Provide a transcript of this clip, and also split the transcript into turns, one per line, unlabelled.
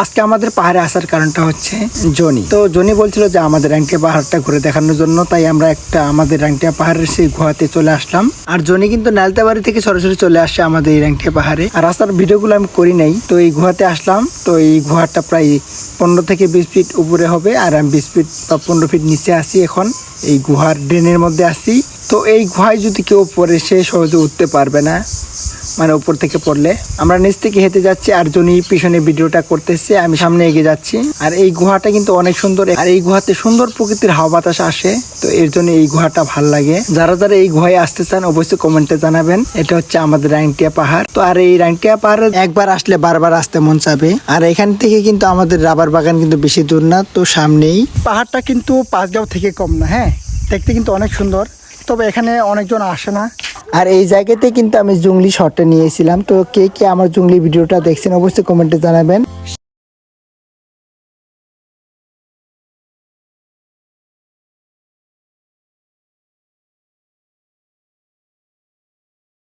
আজকে আমাদের পাহাড়ে আসার কারণটা হচ্ছে জনি। তো জনি বলছিল যে আমাদের রাংটিয়া পাহাড়টা ঘুরে দেখানোর জন্য, তাই আমরা আমাদের রাংটিয়া পাহাড়ের সেই গুহাতে চলে আসলাম। আর জনি কিন্তু নালতাবাড়ি থেকে সরাসরি চলে আসছে আমাদের এই রাংটিয়া পাহাড়ে। আর রাস্তার ভিডিওগুলো আমি করি নাই, তো এই গুহাতে আসলাম। তো এই গুহাটা প্রায় 15 থেকে 20 ফিট উপরে হবে, আর আমি 20 ফিট বা 15 ফিট নিচে আসি। এখন এই গুহার ড্রেনের মধ্যে আসি। তো এই গুহায় যদি কেউ পড়ে সে সহজে উঠতে পারবে না, মানে উপর থেকে পড়লে। আমরা নিচ থেকে হেঁটে যাচ্ছি, আর জনি পিছনে ভিডিওটা করতেছে, আমি সামনে এগিয়ে যাচ্ছি। আর এই গুহাটা কিন্তু অনেক সুন্দর, আর এই গুহাতে সুন্দর প্রকৃতির হাওয়া বাতাস আসে। তো এর জন্য এই গুহাটা ভাল লাগে। যারা যারা এই গুহায় আসতে চান অবশ্যই কমেন্টে জানাবেন। এটা হচ্ছে আমাদের রাংটিয়া পাহাড়। তো আর এই রাংটিয়া পাহাড়ে একবার আসলে বারবার আসতে মন চাবে। আর এখান থেকে কিন্তু আমাদের রাবার বাগান কিন্তু বেশি দূর না, তো সামনেই। পাহাড়টা কিন্তু পাঁচগাঁও থেকে কম না, হ্যাঁ, দেখতে কিন্তু অনেক সুন্দর। তবে এখানে অনেকজন আসে না। আর এই জায়গাতে কিন্তু আমি জঙ্গলি শটটা নিয়েছিলাম। তো কে কে আমার জঙ্গলি ভিডিওটা দেখছেন অবশ্যই কমেন্টে জানাবেন।